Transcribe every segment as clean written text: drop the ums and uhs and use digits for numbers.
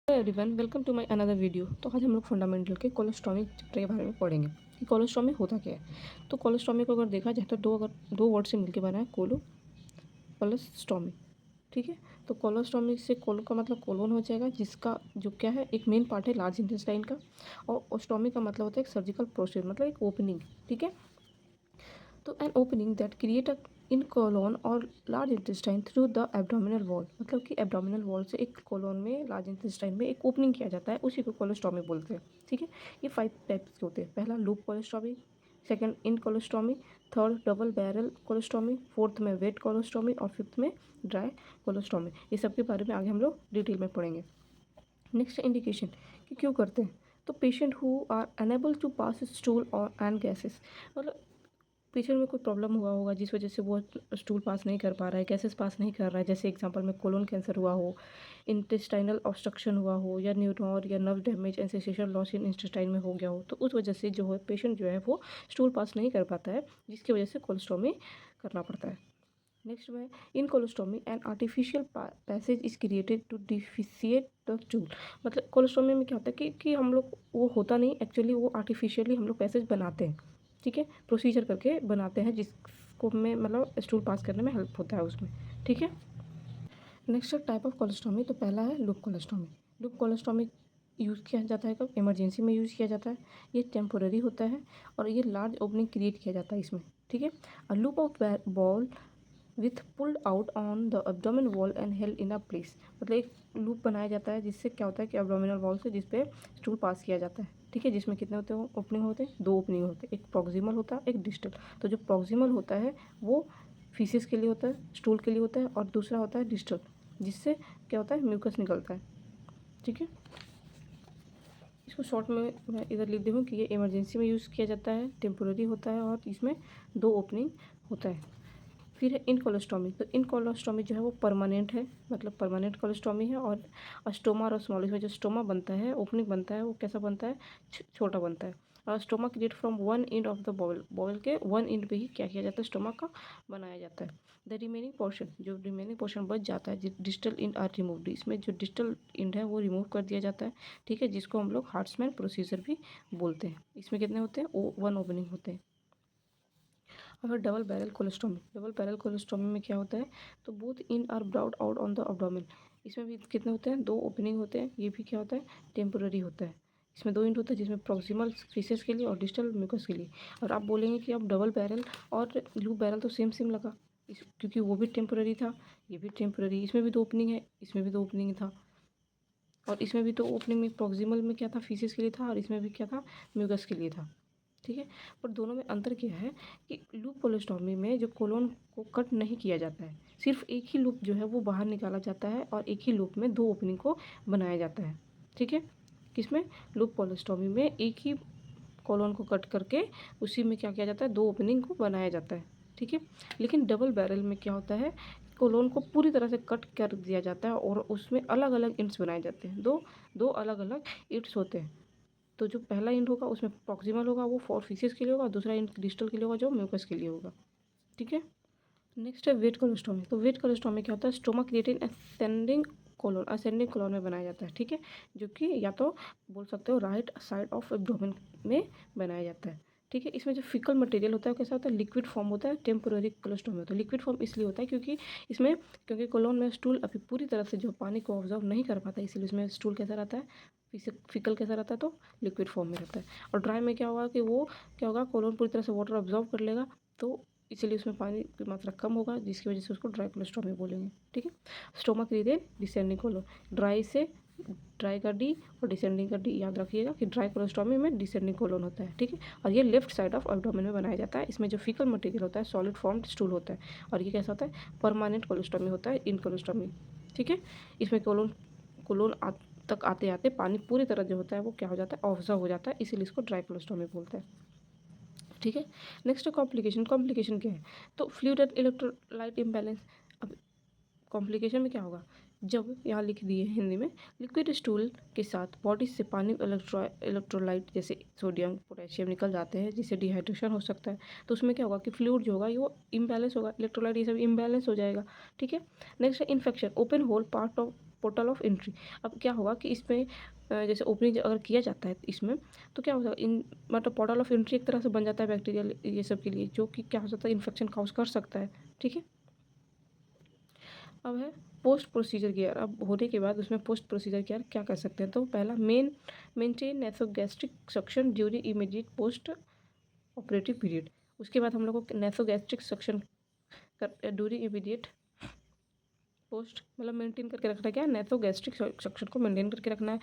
Everyone, welcome to my another video. तो आज हम लोग फंडामेंटल के कोलोस्टॉमी चैप्टर के बारे में पढ़ेंगे कि कोलोस्टॉमी होता क्या है। तो कोलोस्टॉमी को अगर देखा जाए तो दो वर्ड से मिलकर बना है कोलो प्लस स्टॉमी। ठीक है, तो कोलोस्टॉमी से कोलो का मतलब कोलोन हो जाएगा, जिसका जो क्या है एक मेन पार्ट है लार्ज इंटेस्टाइन का। और ओस्टॉमी का मतलब होता है एक सर्जिकल प्रोसेस, मतलब एक ओपनिंग। ठीक है, तो an opening that create a in colon और large intestine through the abdominal wall, मतलब कि एब्डोमिनल वॉल से एक कोलोन में लार्ज इंटेस्टाइन में एक ओपनिंग किया जाता है, उसी को कोलोस्टॉमी बोलते हैं। ठीक है, ये 5 टाइप्स के होते हैं। पहला loop colostomy, second in colostomy, third double barrel colostomy, fourth में वेट कोलोस्टॉमी और फिफ्थ में ड्राई कोलोस्टॉमी। ये सब के बारे में आगे हम लोग डिटेल में पढ़ेंगे। नेक्स्ट इंडिकेशन कि क्यों करते हैं, तो patient who are unable to pass stool और एंड गैसेस, मतलब पेशेंट में कोई प्रॉब्लम हुआ होगा जिस वजह से वो स्टूल पास नहीं कर पा रहा है, गैसेस पास नहीं कर रहा है। जैसे एग्जांपल में कोलोन कैंसर हुआ हो, इंटेस्टाइनल ऑब्स्ट्रक्शन हुआ हो, या न्यूरोर या nerve damage and sensation loss in intestine में हो गया हो, तो उस वजह से जो है पेशेंट जो है वो स्टूल पास नहीं कर पाता है, जिसकी वजह से कोलोस्टॉमी करना पड़ता है। नेक्स्ट में in colostomy an artificial passage is created to defecate the stool, मतलब कोलोस्टॉमी में क्या होता है कि हम लोग वो होता नहीं, एक्चुअली वो आर्टिफिशियली हम लोग पैसेज बनाते हैं। ठीक है, प्रोसीजर करके बनाते हैं जिसको में मतलब स्टूल पास करने में हेल्प होता है उसमें। ठीक है, नेक्स्ट टाइप ऑफ कोलोस्टॉमी, तो पहला है loop colostomy. Loop colostomy use किया जाता है कब, इमरजेंसी में यूज़ किया जाता है। ये टेम्पोररी होता है और ये लार्ज ओपनिंग क्रिएट किया जाता है इसमें। ठीक है, a loop of ball with pulled out on the abdominal wall and held in a place, मतलब एक लूप बनाया जाता है जिससे क्या होता है कि एब्डोमिनल वॉल से जिस पे स्टूल पास किया जाता है। ठीक है, जिसमें कितने होते हैं ओपनिंग होते हैं, 2 ओपनिंग होते हैं, एक प्रॉक्सिमल होता है एक डिस्टल। तो जो प्रॉक्सिमल होता है वो फीसिस के लिए होता है, स्टूल के लिए होता है, और दूसरा होता है डिस्टल, जिससे क्या होता है म्यूकस निकलता है। ठीक है, इसको शॉर्ट में मैं इधर लिख दी हूँ कि ये इमरजेंसी में यूज़ किया जाता है, टेम्पोररी होता है और इसमें 2 ओपनिंग होता है। फिर है इन कोलोस्टॉमी, तो इन कोलोस्टॉमी जो है वो परमानेंट है, मतलब परमानेंट कोलोस्टॉमी है। और स्टोमा और स्मॉल, इसमें जो स्टोमा बनता है, ओपनिंग बनता है, वो कैसा बनता है, छोटा बनता है। और stoma create from one end of the ball, ball के वन एंड पे ही क्या किया जाता है, स्टोमा का बनाया जाता है। द रिमेनिंग पोर्शन, जो रिमेनिंग पोर्शन बच जाता है, डिस्टल इंड आर रिमूव्ड, इसमें जो डिस्टल इंड है वो रिमूव कर दिया जाता है। ठीक है, जिसको हम लोग हार्ट्समैन प्रोसीजर भी बोलते हैं। इसमें कितने होते हैं, 1 ओपनिंग होते हैं। अगर double barrel colostomy, double barrel colostomy में क्या होता है, तो both in are brought out on the abdomen, इसमें भी कितने होते हैं, 2 ओपनिंग होते हैं। ये भी क्या होता है, टेम्पोररी होता है। इसमें 2 इंट होता है, जिसमें प्रॉक्सिमल फीसेस के लिए और डिस्टल म्यूकस के लिए। और आप बोलेंगे कि अब डबल बैरल और लूप बैरल तो सेम सेम लगा, क्योंकि वो भी टेम्पोररी था, ये भी टेम्पोररी। इसमें भी 2 ओपनिंग है, इसमें भी 2 ओपनिंग था, और इसमें भी 2 ओपनिंग में प्रॉक्सिमल में क्या था, फीसेस के लिए था, और इसमें भी क्या था, म्यूकस के लिए था। ठीक है, पर दोनों में अंतर क्या है कि लूप कोलोस्टॉमी में जो कोलोन को कट नहीं किया जाता है, सिर्फ एक ही लूप जो है वो बाहर निकाला जाता है, और एक ही लूप में 2 ओपनिंग को बनाया जाता है। ठीक है, किसमें, लूप कोलोस्टॉमी में एक ही कोलोन को कट करके उसी में क्या किया जाता है, 2 ओपनिंग को बनाया जाता है। ठीक है, लेकिन डबल बैरल में क्या होता है, कोलोन को पूरी तरह से कट कर दिया जाता है और उसमें अलग अलग इंट्स बनाए जाते हैं, दो दो अलग अलग इंट्स होते हैं। तो जो पहला इंड होगा उसमें प्रॉक्सिमल होगा, वो फॉर फीसेस के लिए होगा, दूसरा इंड डिस्टल के लिए होगा, जो म्यूकस के लिए होगा। ठीक है, नेक्स्ट है वेट कोलोस्टॉमी। तो वेट कोलोस्टॉमी क्या होता है, stoma created in ascending colon, ascending colon में बनाया जाता है। ठीक है, जो कि या तो बोल सकते हो राइट साइड ऑफ एब्डोमेन में बनाया जाता है। ठीक है, इसमें जो फिकल मटेरियल होता है वो कैसा होता है, लिक्विड फॉर्म होता है। टेम्पोररी कोलोस्टॉमी होता है, लिक्विड फॉर्म इसलिए होता है क्योंकि इसमें, क्योंकि कोलोन में स्टूल अभी पूरी तरह से जो पानी को ऑब्जर्व नहीं कर पाता, इसीलिए इसमें स्टूल कैसा रहता है, फिकल कैसा रहता है, तो लिक्विड फॉर्म में रहता है। और ड्राई में क्या होगा कि वो क्या होगा, कोलोन पूरी तरह से वाटर ऑब्जॉर्व कर लेगा, तो इसलिए उसमें पानी की मात्रा कम होगा, जिसकी वजह से उसको ड्राई कोलोस्टॉमी बोलेंगे। ठीक है, stoma created in descending colon, dry से ड्राई का डी और डिसेंडिंग का डी, याद रखिएगा कि ड्राई कोलोस्टॉमी में डिसेंडिंग कोलोन होता है। ठीक है, और ये लेफ्ट साइड ऑफ एब्डोमेन में बनाया जाता है। इसमें जो फीकल मटेरियल होता है सॉलिड फॉर्म्ड स्टूल होता है, और ये कैसा होता है, परमानेंट कोलोस्टॉमी होता है, इन कोलोस्टॉमी। ठीक है, इसमें कोलोन कोलोन तक आते आते पानी पूरी तरह जो होता है वो क्या हो जाता है, ऑब्जर्व हो जाता है, इसीलिए इसको ड्राई कोलोस्टॉमी बोलते हैं। ठीक है, नेक्स्ट कॉम्प्लिकेशन। कॉम्प्लिकेशन क्या है, तो फ्लूइड एंड इलेक्ट्रोलाइट इम्बैलेंस। अब कॉम्प्लिकेशन में क्या होगा, जब यहाँ लिख दिए हिंदी में, लिक्विड स्टूल के साथ बॉडी से पानी इलेक्ट्रोलाइट जैसे सोडियम पोटेशियम निकल जाते हैं, जिससे डिहाइड्रेशन हो सकता है। तो उसमें क्या होगा कि फ्लूइड जो होगा वो इम्बैलेंस होगा, इलेक्ट्रोलाइट ये सब इम्बैलेंस हो जाएगा। ठीक है, नेक्स्ट है infection. Open hole part of portal of entry. अब क्या होगा कि इसमें जैसे ओपनिंग अगर किया जाता है इसमें, तो क्या होगा, इन मतलब पोर्टल ऑफ एंट्री एक तरह से बन जाता है बैक्टीरियल ये सब के लिए, जो कि क्या हो सकता है, इन्फेक्शन काउज कर सकता है। ठीक है, अब है पोस्ट प्रोसीजर केयर। अब होने के बाद उसमें पोस्ट प्रोसीजर केयर क्या कर सकते हैं, तो पहला maintain nasogastric suction during immediate post operative period. उसके बाद हम लोग को नेसोगैस्ट्रिक सक्शन कर ड्यूरिंग इमीडिएट पोस्ट मतलब मेंटेन करके रखना है, क्या नेसोगैस्ट्रिक सक्शन को मेंटेन करके रखना है।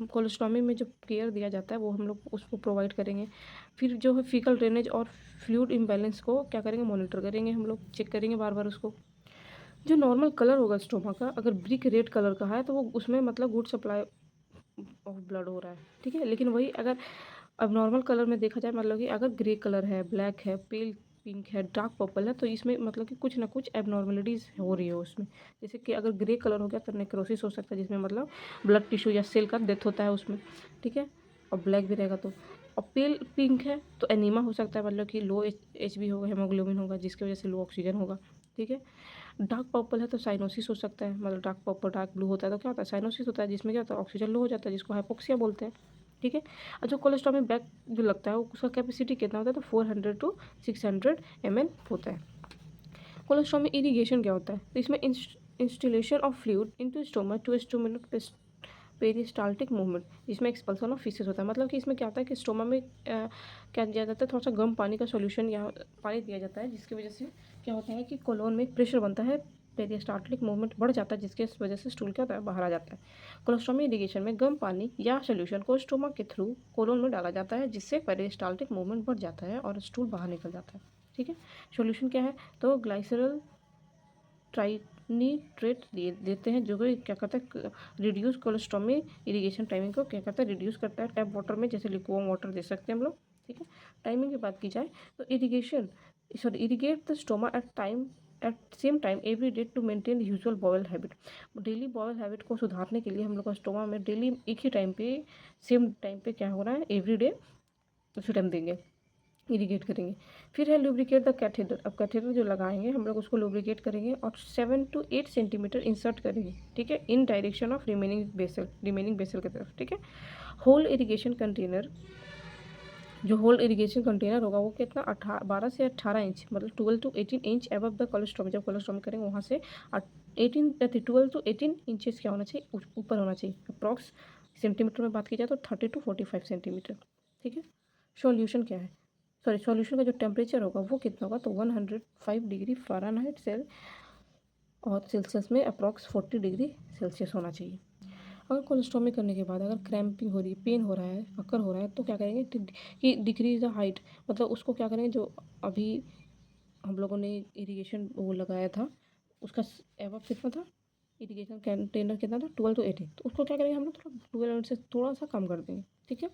कोलोस्टॉमी में जो केयर दिया जाता है वो हम लोग उसको प्रोवाइड करेंगे। फिर जो है फीकल ड्रेनेज और फ्लूइड इम्बैलेंस को क्या करेंगे, मॉनिटर करेंगे, हम लोग चेक करेंगे बार बार उसको। जो नॉर्मल कलर होगा स्टोमा का, अगर ब्रिक रेड कलर का है तो वो उसमें मतलब गुड सप्लाई ऑफ ब्लड हो रहा है। ठीक है, लेकिन वही अगर अब नॉर्मल कलर में देखा जाए, मतलब कि अगर ग्रे कलर है, ब्लैक है, पेल पिंक है, डार्क पर्पल है, तो इसमें मतलब कि कुछ ना कुछ एबनॉर्मलिटीज़ हो रही है उसमें। जैसे कि अगर ग्रे कलर हो गया तो नेक्रोसिस हो सकता है, जिसमें मतलब ब्लड टिश्यू या सेल का डेथ होता है उसमें। ठीक है, और ब्लैक भी रहेगा तो, और पेल पिंक है तो एनीमा हो सकता है, मतलब कि लो एच बी होगा, हेमोग्लोबिन होगा, जिसकी वजह से लो ऑक्सीजन होगा। ठीक है, डार्क पर्पल है तो साइनोसिस हो सकता है, मतलब डार्क पर्पल डार्क ब्लू होता है तो क्या होता है, साइनोसिस होता है, जिसमें क्या होता है, ऑक्सीजन लो हो जाता है, जिसको हाइपोक्सिया बोलते हैं। ठीक है, और जो कोलेस्ट्रॉल में बैग जो लगता है उसका कैपेसिटी कितना होता है, तो 400 to 600 ml होता है। कोलेस्ट्रॉल में इरिगेशन क्या होता है, तो इसमें instillation of fluid into stoma to stimulate peristaltic movement, जिसमें एक्सपल्सन ऑफ फीसेस होता है। मतलब कि इसमें क्या होता है कि स्टोमा में क्या दिया जाता है, थोड़ा सा गर्म पानी का सॉल्यूशन या पानी दिया जाता है, जिसकी वजह से क्या होता है कि कोलोन में प्रेशर बनता है, पेरिस्टाल्टिक मूवमेंट बढ़ जाता है, जिसके वजह से स्टूल क्या होता है, बाहर आ जाता है। कोलोस्टॉमी इरिगेशन में गर्म पानी या सॉल्यूशन को स्टोमा के थ्रू कोलोन में डाला जाता है, जिससे पेरिस्टाल्टिक मूवमेंट बढ़ जाता है और स्टूल बाहर निकल जाता है। ठीक है, सॉल्यूशन क्या है, तो ग्लाइसरल ट्राइनिट्रेट देते हैं, जो कि क्या करता है, रिड्यूस कोलेस्ट्रॉमी इरिगेशन टाइमिंग को क्या करता है, रिड्यूस करता है। टैप वाटर में जैसे लिक्वॉर्म वाटर दे सकते हैं हम लोग। ठीक है, टाइमिंग की बात की जाए तो irrigate the stoma at same time every day to maintain usual bowel habit. Daily bowel habit को सुधारने के लिए हम लोग का स्टोमा में डेली एक ही टाइम पे, सेम टाइम पे क्या हो रहा है, एवरी डे उसी टाइम देंगे, इरिगेट करेंगे। फिर है लुब्रिकेट द कैथेटर। अब कैथेटर जो लगाएंगे हम लोग उसको लुब्रिकेट करेंगे और 7 to 8 सेंटीमीटर इंसर्ट करेंगे। ठीक है, in direction of remaining bowel की तरफ। ठीक है, होल इरिगेशन कंटेनर, जो होल इरिगेशन कंटेनर होगा वो कितना 12 से 18 इंच, मतलब 12 to 18 इंच अबव द कोलेस्ट्रॉमी। जब कोलेस्ट्रॉमी करेंगे वहाँ से 12 to 18 इंचेस क्या होना चाहिए, ऊपर होना चाहिए। अप्रॉक्स सेंटीमीटर में बात की जाए तो 30 to 45 सेंटीमीटर। ठीक है, सॉल्यूशन क्या है, सॉल्यूशन का जो टेम्परेचर होगा वो कितना होगा, तो 105 डिग्री फ़ारेनहाइट और सेल्सियस में अप्रॉक्स 40 डिग्री सेल्सियस होना चाहिए। अगर कोलेस्ट्रॉमी करने के बाद अगर क्रैम्पिंग हो रही है, पेन हो रहा है, अकर हो रहा है, तो क्या करेंगे कि डिक्रीज द हाइट, मतलब उसको क्या करेंगे, जो अभी हम लोगों ने इरिगेशन वो लगाया था उसका एवब कितना था, इरिगेशन कंटेनर कितना था, 12 to 18, तो उसको क्या करेंगे हम लोग, थोड़ा 12 से थोड़ा सा कम कर देंगे। ठीक है,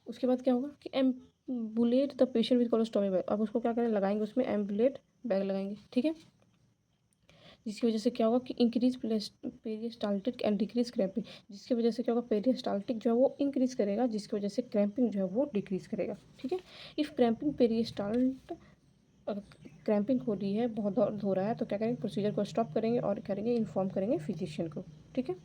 उसके बाद क्या होगा कि एम्बुलेट द पेशेंट विद कोलेस्ट्रॉमी बैग। अब उसको क्या करें, लगाएंगे उसमें एम्बुलेट बैग लगाएंगे। ठीक है, जिसकी वजह से क्या होगा कि increase peristaltic and decrease cramping, जिसकी वजह से क्या होगा, पेरिस्टाल्टिक जो है वो इंक्रीज करेगा, जिसकी वजह से क्रैम्पिंग जो है वो डिक्रीज करेगा। ठीक है, इफ़ क्रैम्पिंग पेरिस्टाल्ट क्रैम्पिंग हो रही है, बहुत दर्द हो रहा है, तो क्या करेंगे, प्रोसीजर को स्टॉप करेंगे और करेंगे इन्फॉर्म करेंगे फिजिशियन को। ठीक है,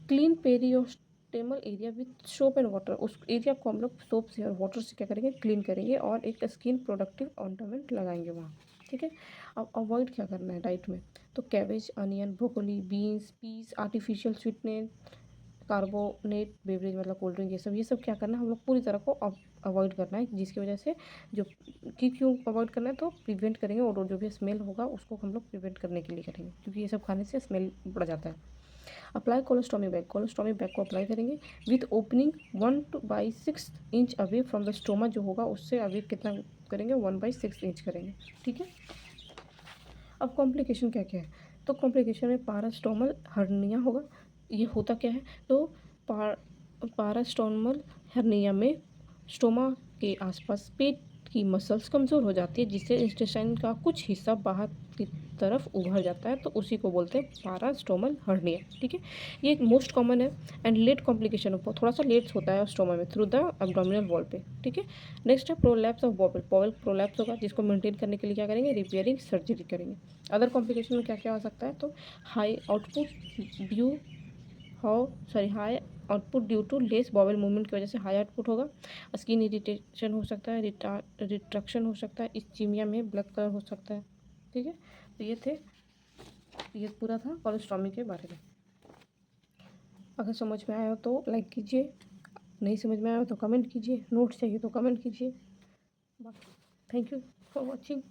clean peristomal area with soap and water. उस एरिया को हम लोग सोप से और वाटर से क्या करेंगे, क्लीन करेंगे और एक स्किन प्रोडक्टिव ऑर्नामेंट लगाएंगे वहाँ। ठीक है, अब अवॉइड क्या करना है डाइट में, तो cabbage, onion, broccoli, beans, peas, artificial sweetness, carbonate beverage मतलब कोल्ड ड्रिंक, ये सब क्या करना है, हम लोग पूरी तरह को अवॉइड करना है, जिसकी वजह से जो क्यों अवॉइड करना है, तो प्रिवेंट करेंगे, और जो भी स्मेल होगा उसको हम लोग प्रिवेंट करने के लिए करेंगे, क्योंकि ये सब खाने से स्मेल बढ़ जाता है। अप्लाई कोलेस्ट्रॉमी बैग को अप्लाई करेंगे with opening 1/6 inch away from the stoma, जो होगा उससे अवे कितना करेंगे, 1/6 इंच करेंगे। ठीक है, अब कॉम्प्लिकेशन क्या क्या है, तो कॉम्प्लिकेशन में पारास्टोमल हर्निया होगा। ये होता क्या है, तो पारास्टोमल हर्निया में स्टोमा के आसपास पेट की मसल्स कमज़ोर हो जाती है, जिससे इंटेस्टाइन का कुछ हिस्सा बाहर की तरफ उभर जाता है, तो उसी को बोलते हैं पारास्टोमल हर्निया। ठीक है, ये एक मोस्ट कॉमन है एंड लेट कॉम्प्लिकेशन, थोड़ा सा लेट होता है स्टोमा में थ्रू द एब्डोमिनल वॉल पे। ठीक है, नेक्स्ट है प्रोलैप्स ऑफ बॉवल प्रोलैप्स होगा, जिसको मेंटेन करने के लिए क्या करेंगे, रिपेयरिंग सर्जरी करेंगे। अदर कॉम्प्लिकेशन में क्या क्या हो सकता है, तो high output high output due to less bowel movement की वजह से हाई आउटपुट होगा। स्किन इरिटेशन हो सकता है, रिट्रैक्शन हो सकता है, इस्चीमिया में ब्लैक कलर हो सकता है। ठीक है, तो ये पूरा था कोलोस्टॉमी के बारे में। अगर समझ में आया हो तो लाइक कीजिए, नहीं समझ में आया हो तो कमेंट कीजिए, नोट्स चाहिए तो कमेंट कीजिए। Thank you for watching.